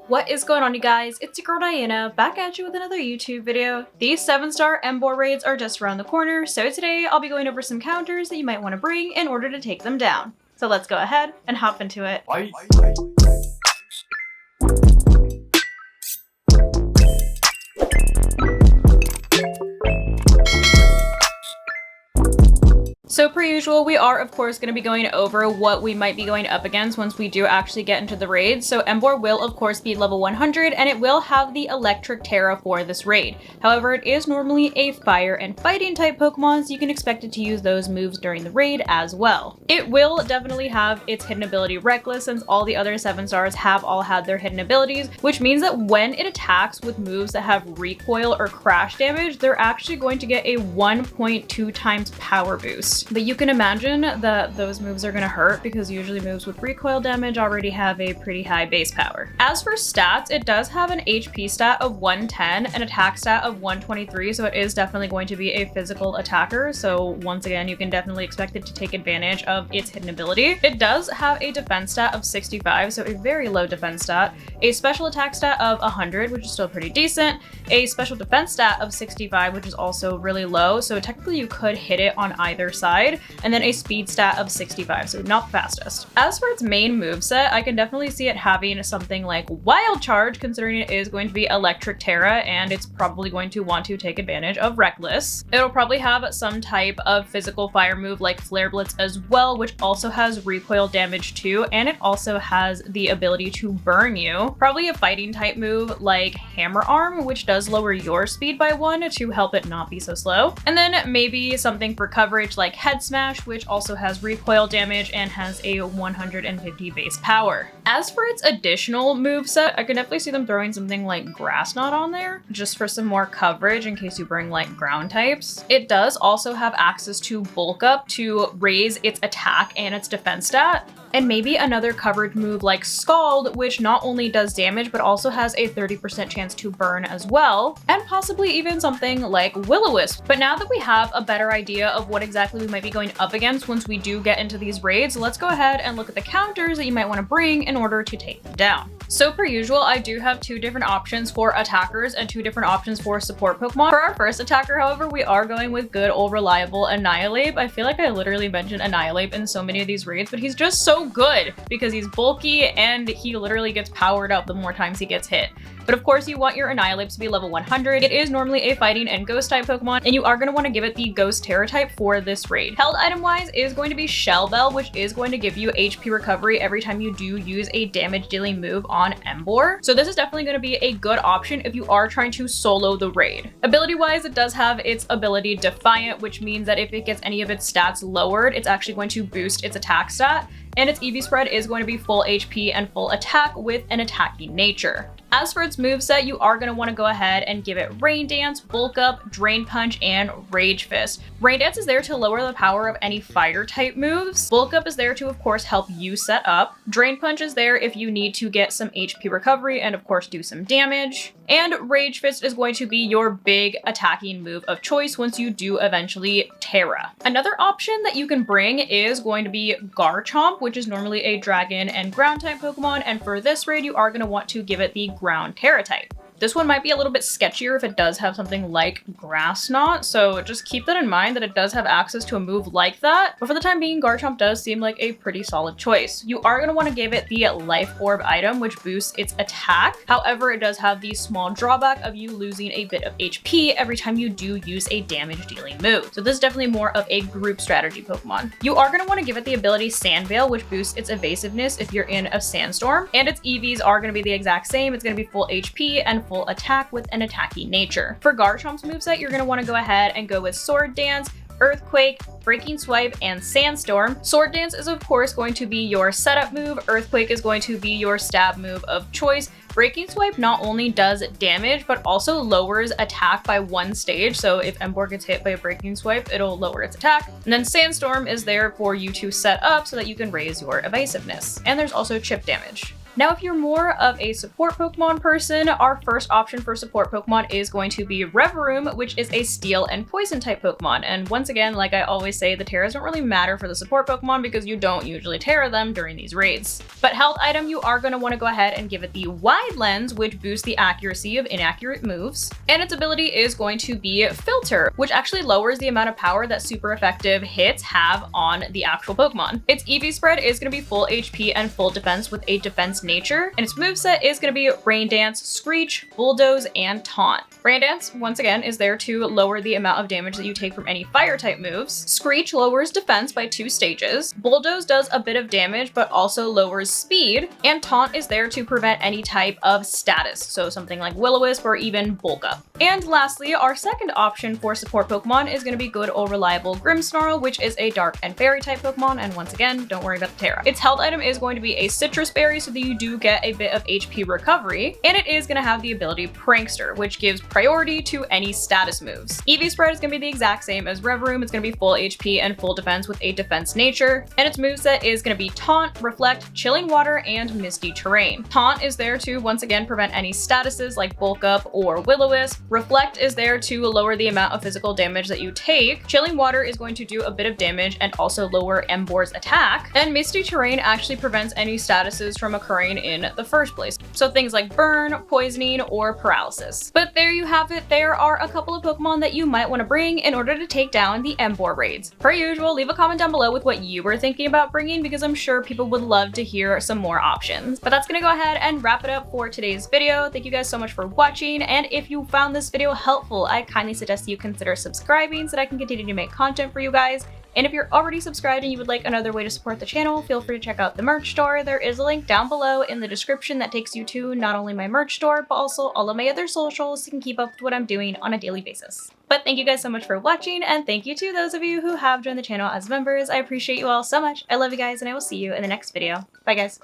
What is going on, you guys? It's your girl Diana, back at you with another YouTube video. These 7-star Emboar raids are just around the corner, so today I'll be going over some counters that you might want to bring in order to take them down. So let's go ahead and hop into it. So per usual, we are of course going to be going over what we might be going up against once we do actually get into the raid. So Emboar will of course be level 100 and it will have the electric tera for this raid. However, it is normally a fire and fighting type Pokemon, so you can expect it to use those moves during the raid as well. It will definitely have its hidden ability Reckless, since all the other 7-stars have all had their hidden abilities, which means that when it attacks with moves that have recoil or crash damage, they're actually going to get a 1.2 times power boost. But you can imagine that those moves are going to hurt because usually moves with recoil damage already have a pretty high base power. As for stats, it does have an HP stat of 110, an attack stat of 123, so it is definitely going to be a physical attacker. So once again, you can definitely expect it to take advantage of its hidden ability. It does have a defense stat of 65, so a very low defense stat, a special attack stat of 100, which is still pretty decent, a special defense stat of 65, which is also really low, so technically you could hit it on either side, and then a speed stat of 65, so not the fastest. As for its main moveset, I can definitely see it having something like Wild Charge, considering it is going to be electric tera and it's probably going to want to take advantage of Reckless. It'll probably have some type of physical fire move like Flare Blitz as well, which also has recoil damage too, and it also has the ability to burn you. Probably a fighting type move like Hammer Arm, which does lower your speed by 1 to help it not be so slow. And then maybe something for coverage like Head Smash, which also has recoil damage and has a 150 base power. As for its additional moveset, I can definitely see them throwing something like Grass Knot on there, just for some more coverage in case you bring like ground types. It does also have access to Bulk Up to raise its attack and its defense stat, and maybe another coverage move like Scald, which not only does damage but also has a 30% chance to burn as well, and possibly even something like Will-O-Wisp. But now that we have a better idea of what exactly we might be going up against once we do get into these raids, let's go ahead and look at the counters that you might want to bring in order to take them down. So per usual, I do have 2 different options for attackers and 2 different options for support Pokemon. For our first attacker, however, we are going with good old reliable Annihilate. I feel like I literally mentioned Annihilate in so many of these raids, but he's just so good because he's bulky and he literally gets powered up the more times he gets hit. But of course, you want your Annihilate to be level 100. It is normally a fighting and ghost type Pokemon, and you are going to want to give it the ghost tera type for this raid. Held item wise is going to be Shell Bell, which is going to give you HP recovery every time you do use a damage dealing move on Emboar. So this is definitely going to be a good option if you are trying to solo the raid. Ability wise, it does have its ability Defiant, which means that if it gets any of its stats lowered, it's actually going to boost its attack stat. And its EV spread is going to be full HP and full attack with an attacking nature. As for its moveset, you are going to want to go ahead and give it Rain Dance, Bulk Up, Drain Punch, and Rage Fist. Rain Dance is there to lower the power of any fire type moves. Bulk Up is there to, of course, help you set up. Drain Punch is there if you need to get some HP recovery and, of course, do some damage. And Rage Fist is going to be your big attacking move of choice once you do eventually Tera. Another option that you can bring is going to be Garchomp, which is normally a dragon and ground type Pokemon, and for this raid you are going to want to give it the ground tera type. This one might be a little bit sketchier if it does have something like Grass Knot, so just keep that in mind that it does have access to a move like that. But for the time being, Garchomp does seem like a pretty solid choice. You are going to want to give it the Life Orb item, which boosts its attack. However, it does have the small drawback of you losing a bit of HP every time you do use a damage dealing move. So this is definitely more of a group strategy Pokemon. You are going to want to give it the ability Sand Veil, which boosts its evasiveness if you're in a sandstorm, and its EVs are going to be the exact same. It's going to be full HP and full attack with an attacking nature. For Garchomp's moveset, you're going to want to go ahead and go with Sword Dance, Earthquake, Breaking Swipe, and Sandstorm. Sword Dance is of course going to be your setup move, Earthquake is going to be your stab move of choice. Breaking Swipe not only does damage, but also lowers attack by 1 stage. So if Emboar gets hit by a Breaking Swipe, it'll lower its attack. And then Sandstorm is there for you to set up so that you can raise your evasiveness. And there's also chip damage. Now, if you're more of a support Pokemon person, our first option for support Pokemon is going to be Reverum, which is a Steel and Poison type Pokemon. And once again, like I always say, the Teras don't really matter for the support Pokemon because you don't usually Tera them during these raids. But health item, you are going to want to go ahead and give it the Wide Lens, which boosts the accuracy of inaccurate moves. And its ability is going to be Filter, which actually lowers the amount of power that super effective hits have on the actual Pokemon. Its EV spread is going to be full HP and full defense with a defense nature, and its moveset is going to be Rain Dance, Screech, Bulldoze, and Taunt. Rain Dance, once again, is there to lower the amount of damage that you take from any fire type moves. Screech lowers defense by 2 stages. Bulldoze does a bit of damage but also lowers speed, and Taunt is there to prevent any type of status, so something like Will-O-Wisp or even Bulk Up. And lastly, our second option for support Pokemon is going to be good old reliable Grimmsnarl, which is a Dark and Fairy type Pokemon, and once again, don't worry about the Tera. Its health item is going to be a Citrus Berry so that you do get a bit of HP recovery, and it is going to have the ability Prankster, which gives priority to any status moves. EV spread is going to be the exact same as Reverum. It's going to be full HP and full defense with a defense nature, and its moveset is going to be Taunt, Reflect, Chilling Water, and Misty Terrain. Taunt is there to once again prevent any statuses like Bulk Up or Will-O-Wisp. Reflect is there to lower the amount of physical damage that you take. Chilling Water is going to do a bit of damage and also lower Emboar's attack, and Misty Terrain actually prevents any statuses from occurring in the first place. So things like burn, poisoning, or paralysis. But there you have it. There are a couple of Pokemon that you might want to bring in order to take down the Emboar raids. Per usual, leave a comment down below with what you were thinking about bringing because I'm sure people would love to hear some more options. But that's gonna go ahead and wrap it up for today's video. Thank you guys so much for watching, and if you found this video helpful, I kindly suggest you consider subscribing so that I can continue to make content for you guys. And if you're already subscribed and you would like another way to support the channel, feel free to check out the merch store. There is a link down below in the description that takes you to not only my merch store, but also all of my other socials so you can keep up with what I'm doing on a daily basis. But thank you guys so much for watching, and thank you to those of you who have joined the channel as members. I appreciate you all so much. I love you guys, and I will see you in the next video. Bye guys.